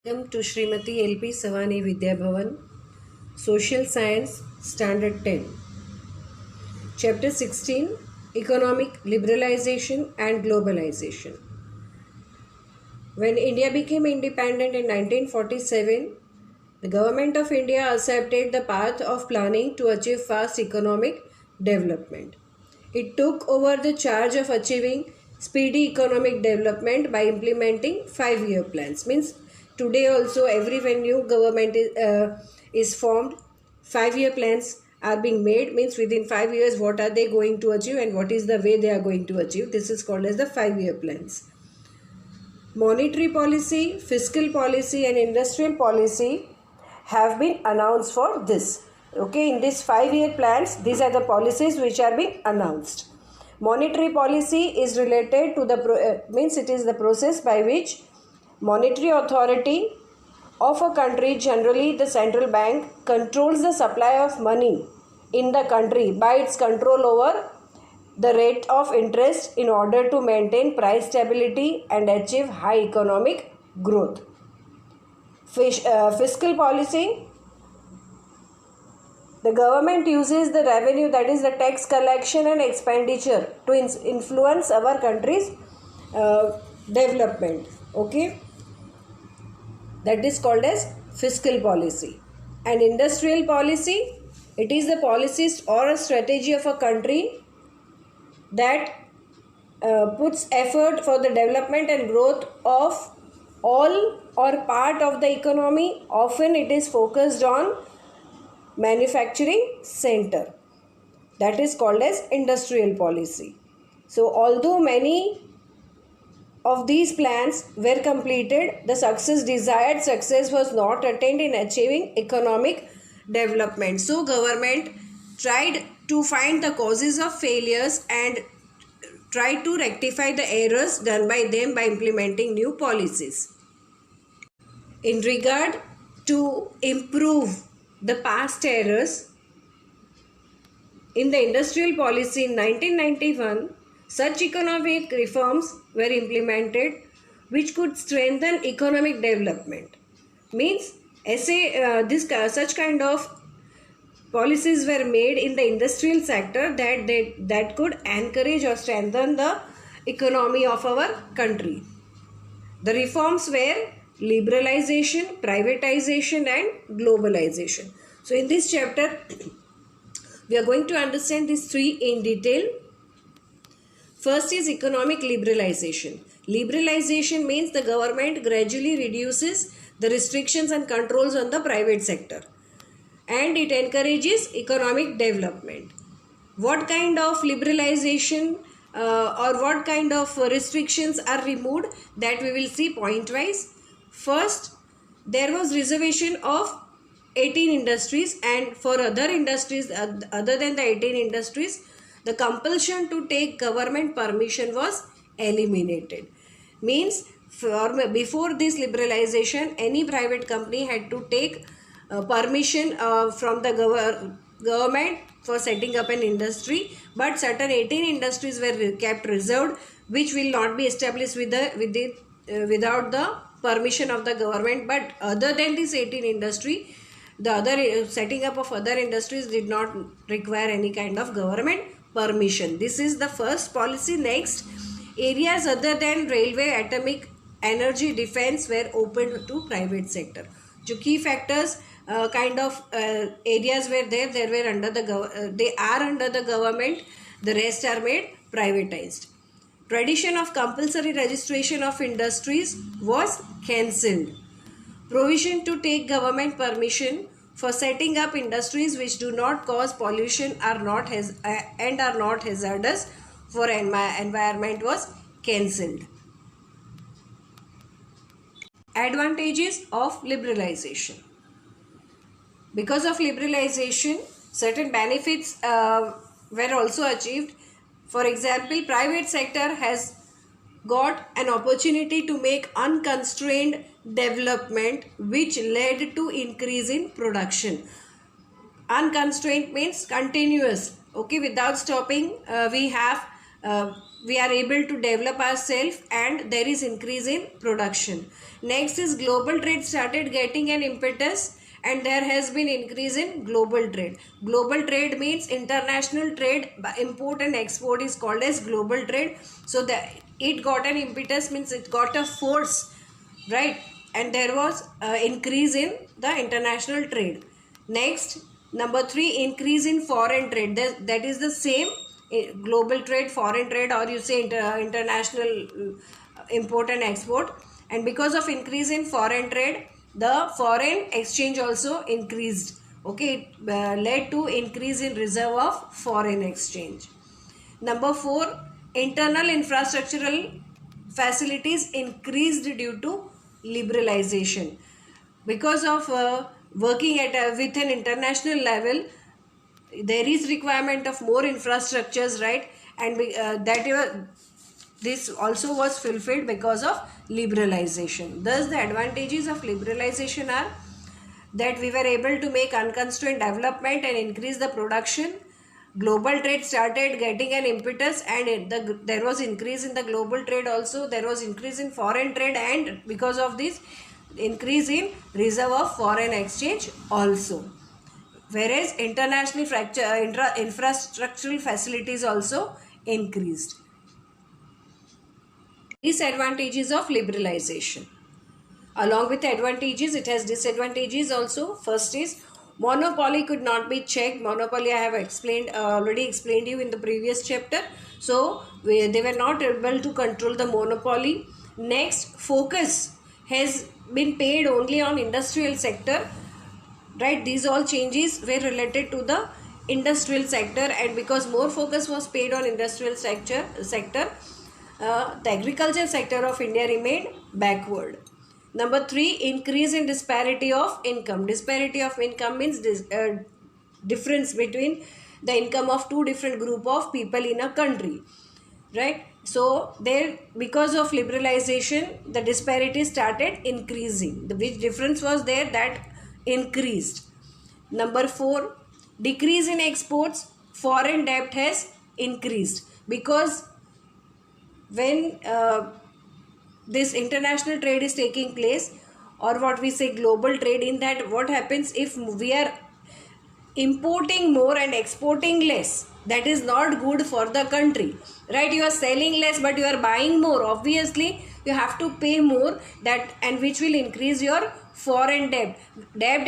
Welcome to Srimati LP Savani Vidya Bhavan, Social Science, Standard 10, Chapter 16, Economic Liberalization and Globalization. When India became independent in 1947, the Government of India accepted the path of planning to achieve fast economic development. It took over the charge of achieving speedy economic development by implementing 5-year plans. Means today also every when new government is formed, 5-year plans are being made. Means within 5 years what are they going to achieve and what is the way they are going to achieve. This is called as the 5-year plans. Monetary policy, fiscal policy, and industrial policy have been announced for this. Okay, in these 5-year plans, these are the policies which are being announced. Monetary policy is related to the means it is the process by which monetary authority of a country, generally the central bank, controls the supply of money in the country by its control over the rate of interest in order to maintain price stability and achieve high economic growth. Fiscal policy, the government uses the revenue, that is the tax collection and expenditure, to influence our country's development. Okay, that is called as fiscal policy. And industrial policy, it is the policies or a strategy of a country that puts effort for the development and growth of all or part of the economy. Often it is focused on manufacturing center. That is called as industrial policy. So although many of these plans were completed, the desired success was not attained in achieving economic development. So government tried to find the causes of failures and try to rectify the errors done by them by implementing new policies. In regard to improve the past errors, in the industrial policy in 1991, such economic reforms were implemented which could strengthen economic development. Means such kind of policies were made in the industrial sector that could encourage or strengthen the economy of our country. The reforms were liberalization, privatization, and globalization. So in this chapter we are going to understand these three in detail. First is economic liberalization. Liberalization means the government gradually reduces the restrictions and controls on the private sector, and it encourages economic development. What kind of liberalization or what kind of restrictions are removed, that we will see point wise. First, there was reservation of 18 industries, and for other industries other than the 18 industries, the compulsion to take government permission was eliminated. Means before this liberalization, any private company had to take permission from the government for setting up an industry, but certain 18 industries were kept reserved which will not be established without the permission of the government. But other than this 18 industry, the other setting up of other industries did not require any kind of government permission. This is the first policy. Next, areas other than railway, atomic energy, defense were opened to private sector. जो key factors kind of areas were there, were under the they are under the government, the rest are made privatized. Tradition of compulsory registration of industries was cancelled. Provision to take government permission for setting up industries which do not cause pollution and are not hazardous for environment was cancelled. Advantages of liberalization. Because of liberalization, certain benefits were also achieved. For example, private sector has got an opportunity to make unconstrained development which led to increase in production. Unconstrained means continuous, okay, without stopping. We have uh, we are able to develop ourselves, and there is increase in production. Next is global trade started getting an impetus, and there has been increase in global trade. Global trade means international trade, import and export is called as global trade. So that it got an impetus means it got a force, right? And there was increase in the international trade. Next, number 3, increase in foreign trade. That is the same, global trade, foreign trade, or you say international import and export. And because of increase in foreign trade, the foreign exchange also increased. Okay, it led to increase in reserve of foreign exchange. Number 4, internal infrastructural facilities increased due to liberalization. Because of working at with an international level, there is requirement of more infrastructures, right? And this also was fulfilled because of liberalization. Thus, the advantages of liberalization are that we were able to make unconstrained development and increase the production. Global trade started getting an impetus, and there was increase in the global trade also. There was increase in foreign trade, and because of this, increase in reserve of foreign exchange also. Whereas international infrastructural facilities also increased. Disadvantages of liberalization. Along with advantages, it has disadvantages also. First is monopoly could not be checked. Monopoly I have explained, already explained you in the previous chapter. So they were not able to control the monopoly. Next, focus has been paid only on industrial sector, right? These all changes were related to the industrial sector, and because more focus was paid on industrial sector, the agriculture sector of India remained backward. Number 3, increase in disparity of income. Disparity of income means difference between the income of two different group of people in a country, right? So there, because of liberalization, the disparity started increasing. The which difference was there, that increased. Number 4, decrease in exports. Foreign debt has increased because when this international trade is taking place, or what we say global trade, in that what happens if we are importing more and exporting less, that is not good for the country, right? You are selling less but you are buying more, obviously you have to pay more, that, and which will increase your foreign debt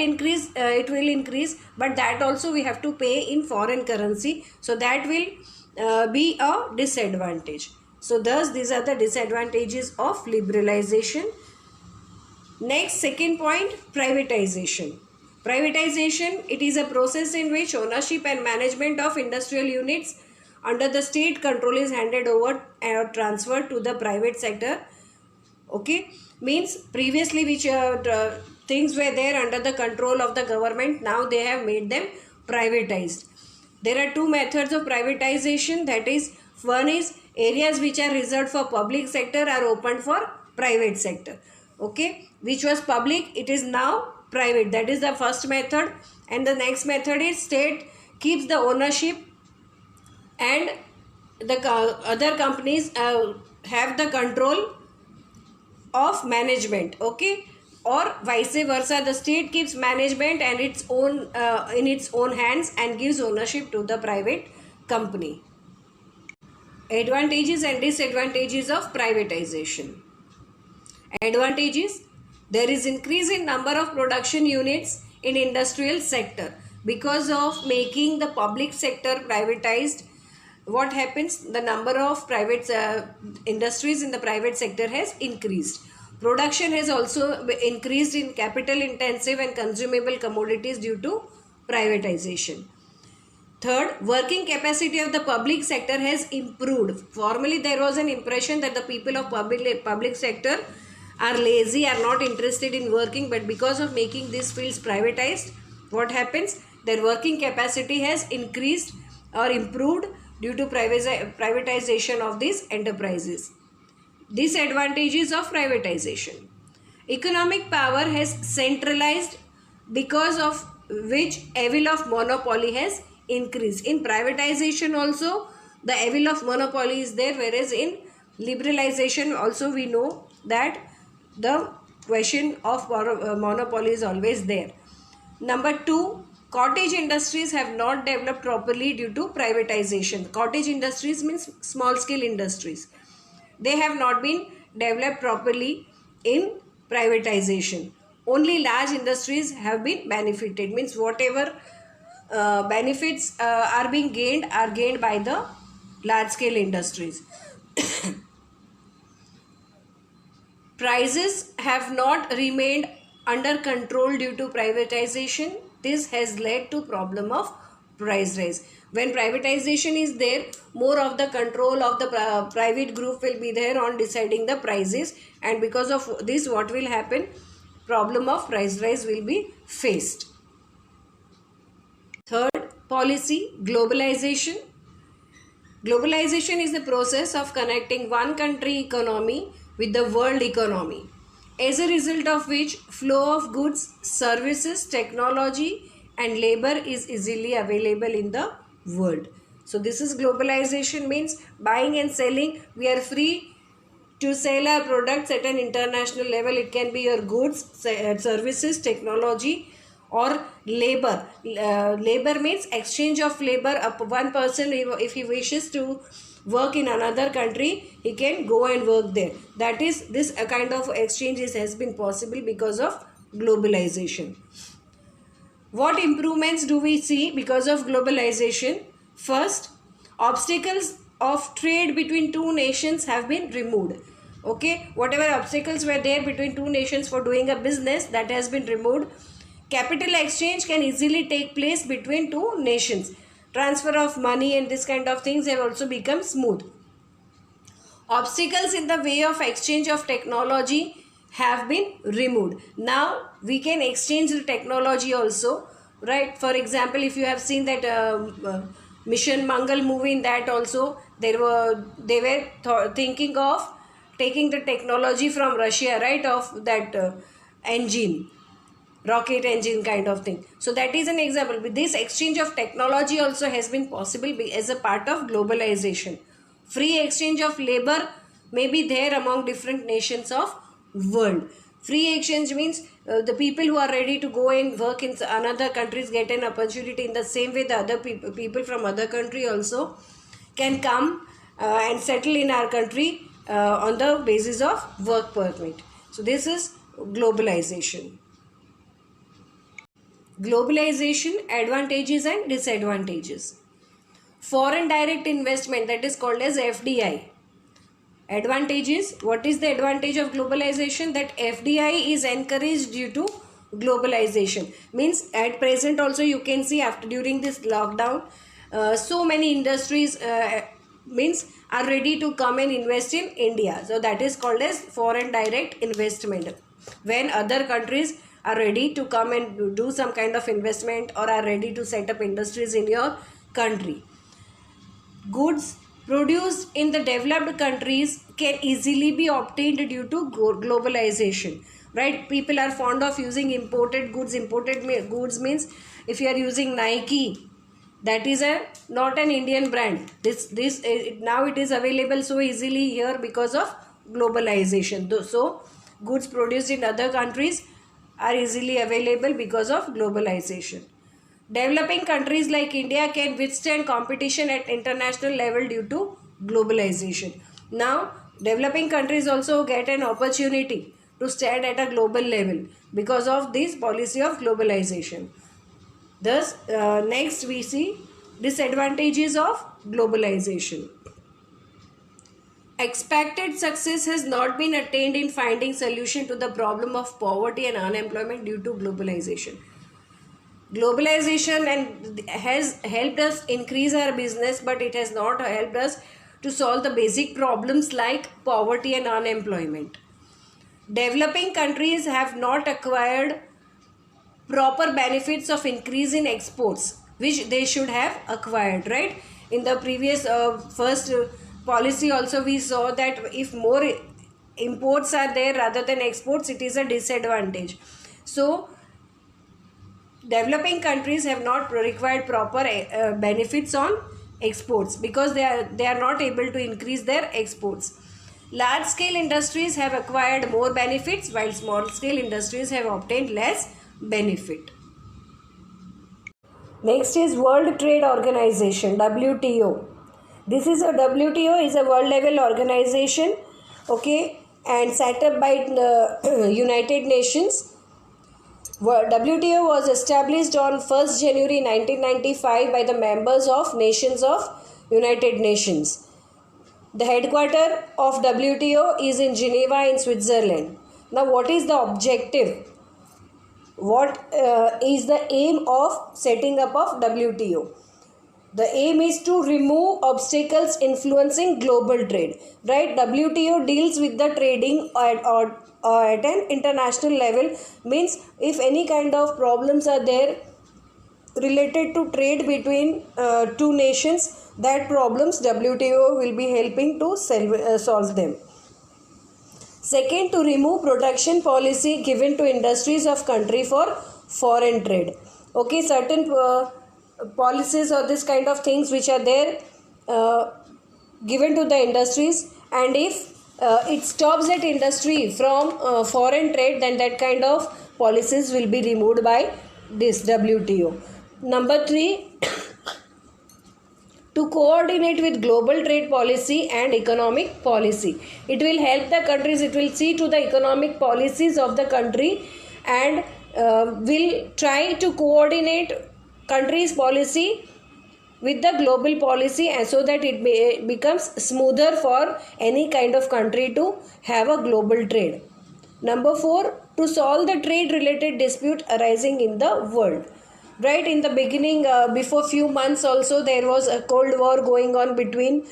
increase, it will increase, but that also we have to pay in foreign currency, so that will be a disadvantage. So thus these are the disadvantages of liberalization. Next, second point, privatization. Privatization, it is a process in which ownership and management of industrial units under the state control is handed over or transferred to the private sector. Okay, means previously which things were there under the control of the government, now they have made them privatized. There are two methods of privatization, that is, one is areas which are reserved for public sector are opened for private sector. Okay, which was public, it is now private. That is the first method. And the next method is state keeps the ownership and the other companies have the control of management. Okay, or vice versa, the state keeps management and its own in its own hands and gives ownership to the private company. Advantages and disadvantages of privatization. Advantages: there is increase in number of production units in industrial sector. Because of making the public sector privatized, what happens, the number of private industries in the private sector has increased. Production has also increased in capital intensive and consumable commodities due to privatization. Third, working capacity of the public sector has improved. Formerly, there was an impression that the people of public sector are lazy, are not interested in working, but because of making these fields privatized, what happens? Their working capacity has increased or improved due to privatization of these enterprises. Disadvantages of privatization. Economic power has centralized, because of which evil of monopoly has increased. In privatization also, The evil of monopoly is there, whereas in liberalization also we know that the question of monopoly is always there. Number 2, cottage industries have not developed properly due to privatization. Cottage industries means small scale industries. They have not been developed properly in privatization. Only large industries have been benefited, means whatever benefits are gained by the large scale industries. Prices have not remained under control due to privatization. This has led to problem of price rise. When privatization is there, more of the control of the private group will be there on deciding the prices, and because of this what will happen? Problem of price rise will be faced. Third policy, globalization. Globalization is the process of connecting one country economy with the world economy, as a result of which flow of goods, services, technology and labor is easily available in the world. So this is globalization, means buying and selling. We are free to sell our products at an international level. It can be your goods, services, technology or labor. Labor means exchange of labor. One person, if he wishes to work in another country, he can go and work there. That is, this kind of exchange has been possible because of globalization. What improvements do we see because of globalization? First, obstacles of trade between two nations have been removed. Okay, whatever obstacles were there between two nations for doing a business, that has been removed. Capital exchange can easily take place between two nations. Transfer of money and this kind of things have also become smooth. Obstacles in the way of exchange of technology have been removed. Now we can exchange the technology also, right? For example, if you have seen that Mission Mangal movie, in that also they were thinking of taking the technology from Russia, right, of that engine, rocket engine kind of thing. So that is an example. With this exchange of technology also has been possible as a part of globalization. Free exchange of labor may be there among different nations of world. Free exchange means the people who are ready to go and work in another countries get an opportunity. In the same way, the other people from other country also can come and settle in our country on the basis of work permit. So this is globalization. Globalization, advantages and disadvantages. Foreign direct investment, that is called as FDI. Advantages, what is the advantage of globalization? That FDI is encouraged due to globalization. Means at present also you can see after during this lockdown, so many industries means are ready to come and invest in India. So that is called as foreign direct investment. When other countries are ready to come and do some kind of investment or are ready to set up industries in your country. Goods produced in the developed countries can easily be obtained due to globalization, right? People are fond of using imported goods. Imported goods means if you are using Nike, that is not an Indian brand. This now it is available so easily here because of globalization. So goods produced in other countries are easily available because of globalization. Developing countries like India can withstand competition at international level due to globalization. Now, developing countries also get an opportunity to stand at a global level because of this policy of globalization. Thus, next we see disadvantages of globalization. Expected success has not been attained in finding solution to the problem of poverty and unemployment due to globalization. Globalization has helped us increase our business, but it has not helped us to solve the basic problems like poverty and unemployment. Developing countries have not acquired proper benefits of increase in exports, which they should have acquired, right? In the previous first policy also we saw that if more imports are there rather than exports, it is a disadvantage. So developing countries have not required proper benefits on exports, because they are not able to increase their exports. Large scale industries have acquired more benefits, while small scale industries have obtained less benefit. Next is World Trade Organization, WTO. This is a WTO is a world level organization, okay, and set up by the United Nations. WTO was established on 1st January 1995 by the members of Nations of United Nations. The headquarters of WTO is in Geneva in Switzerland. Now, what is the objective? What is the aim of setting up of WTO? The aim is to remove obstacles influencing global trade. Right? WTO deals with the trading at an international level. Means if any kind of problems are there related to trade between two nations, that problems WTO will be helping to solve them. Second, to remove protection policy given to industries of country for foreign trade. Okay, certain policies or this kind of things which are there given to the industries, and if it stops that industry from foreign trade, then that kind of policies will be removed by this WTO. Number 3, to coordinate with global trade policy and economic policy. It will help the countries, it will see to the economic policies of the country, and will try to coordinate country's policy with the global policy, and so that it becomes smoother for any kind of country to have a global trade. Number 4, to solve the trade related dispute arising in the world. Right, in the beginning, before few months also, there was a cold war going on between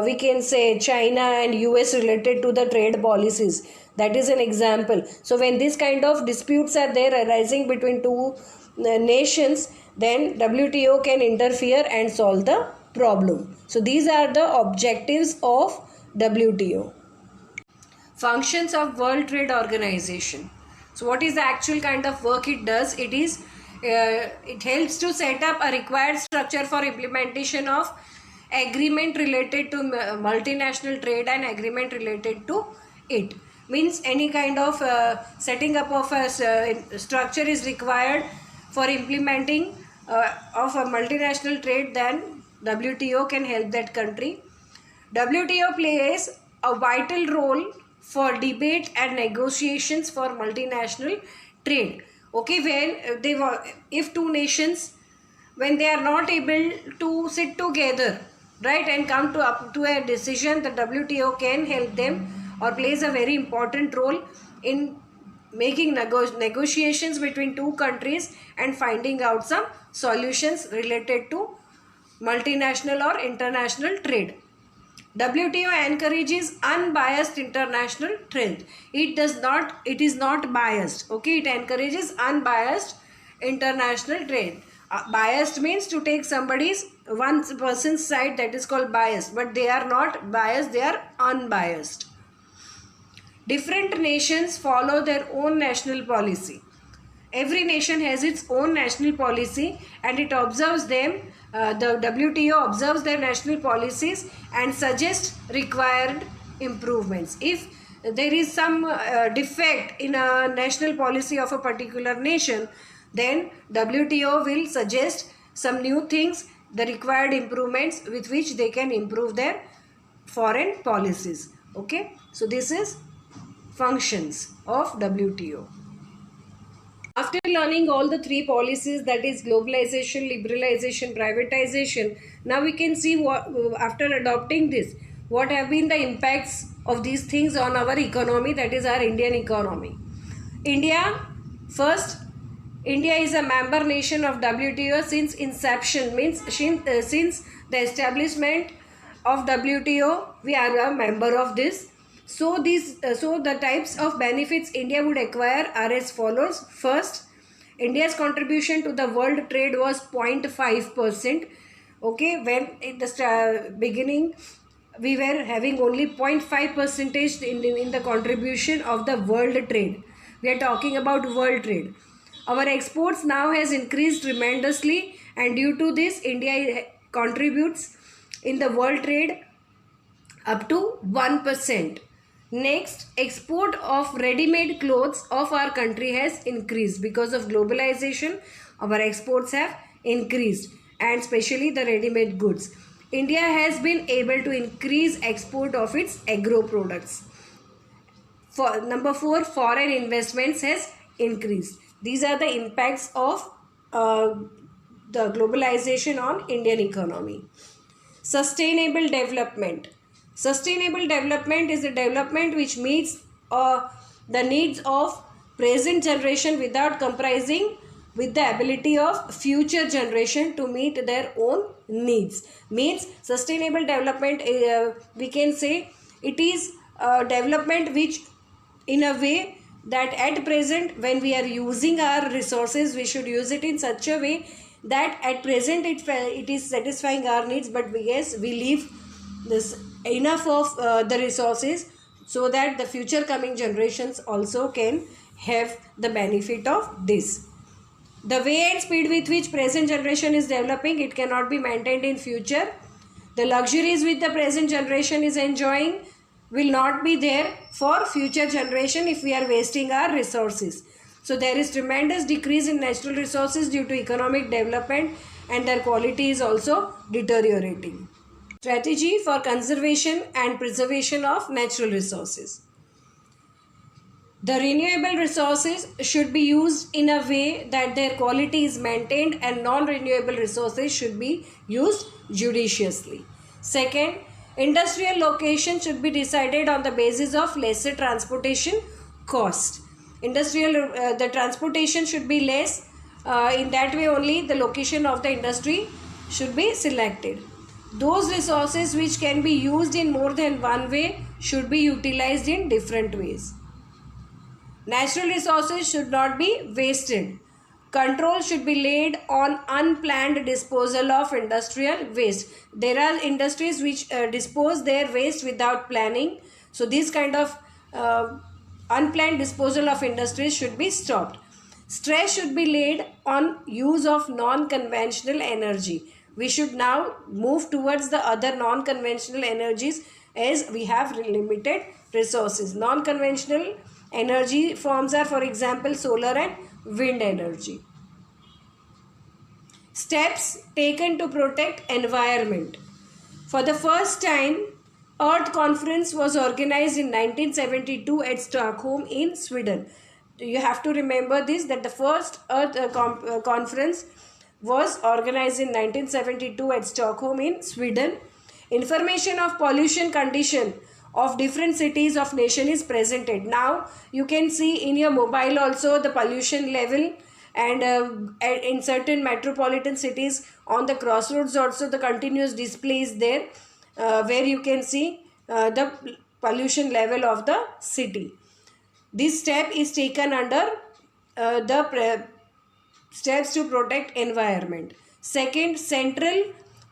we can say China and US related to the trade policies. That is an example. So when this kind of disputes are there arising between two nations, then WTO can interfere and solve the problem. So these are the objectives of WTO. Functions of World Trade Organization. So what is the actual kind of work it does? It helps to set up a required structure for implementation of agreement related to multinational trade and agreement related to it. Means any kind of setting up of a structure is required for implementing of a multinational trade, then WTO can help that country. WTO plays a vital role for debate and negotiations for multinational trade. Okay, where if two nations, when they are not able to sit together, right, and come to a decision, the WTO can help them or plays a very important role in making negotiations between two countries and finding out some solutions related to multinational or international trade. WTO encourages unbiased international trade. It is not biased. Okay, it encourages unbiased international trade. Biased means to take one person's side, that is called biased, but they are not biased, they are unbiased. Different nations follow their own national policy. Every nation has its own national policy, and it observes them. The WTO observes their national policies and suggests required improvements. If there is some defect in a national policy of a particular nation, then WTO will suggest some new things, the required improvements with which they can improve their foreign policies. Okay, so this is functions of WTO. After learning all the three policies, that is globalization, liberalization, privatization, now we can see what, after adopting this, what have been the impacts of these things on our economy, that is our Indian economy. India is a member nation of WTO since inception, means since the establishment of WTO, we are a member of this. So the types of benefits India would acquire are as follows. First, India's contribution to the world trade was 0.5%. Okay, when in the beginning we were having only 0.5% in the contribution of the world trade. We are talking about world trade. Our exports now has increased tremendously, and due to this India contributes in the world trade up to 1%. Next, export of ready-made clothes of our country has increased because of globalization. Our exports have increased, and especially the ready-made goods. India has been able to increase export of its agro products. For number 4, foreign investments has increased. These are the impacts of the globalization on Indian economy. Sustainable development. Sustainable development is a development which meets the needs of present generation without compromising with the ability of future generation to meet their own needs. Means sustainable development, we can say it is a development which, in a way, that at present when we are using our resources, we should use it in such a way that at present it is satisfying our needs, but yes, we leave this enough of the resources so that the future coming generations also can have the benefit of this. The way and speed with which present generation is developing, it cannot be maintained in future. The luxuries which the present generation is enjoying will not be there for future generation if we are wasting our resources. So there is tremendous decrease in natural resources due to economic development, and their quality is also deteriorating. Strategy for conservation and preservation of natural resources. The renewable resources should be used in a way that their quality is maintained, and non-renewable resources should be used judiciously. Second, industrial location should be decided on the basis of lesser transportation cost. The transportation should be less. In that way only the location of the industry should be selected. Those resources which can be used in more than one way should be utilized in different ways. Natural resources should not be wasted. Control should be laid on unplanned disposal of industrial waste. There are industries which dispose their waste without planning. So this kind of unplanned disposal of industries should be stopped. Stress should be laid on use of non-conventional energy. We should now move towards the other non-conventional energies, as we have limited resources. Non-conventional energy forms are, for example, solar and wind energy. Steps taken to protect environment. For the first time, Earth Conference was organized in 1972 at Stockholm in Sweden. You have to remember this, that the first Earth Conference was organized in 1972 at Stockholm in Sweden. Information of pollution condition of different cities of nation is presented. Now you can see in your mobile also the pollution level, and in certain metropolitan cities on the crossroads also the continuous display is there, where you can see the pollution level of the city. This step is taken under the steps to protect environment. Second, central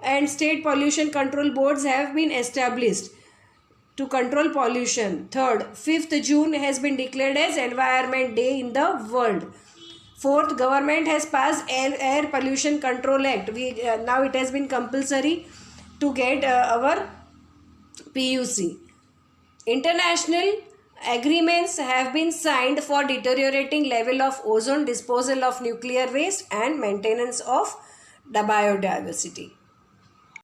and state pollution control boards have been established to control pollution. Third, 5th June has been declared as Environment Day in the world. Fourth, government has passed Air Pollution Control Act. Now it has been compulsory to get our PUC. International agreements have been signed for deteriorating level of ozone, disposal of nuclear waste, and maintenance of the biodiversity.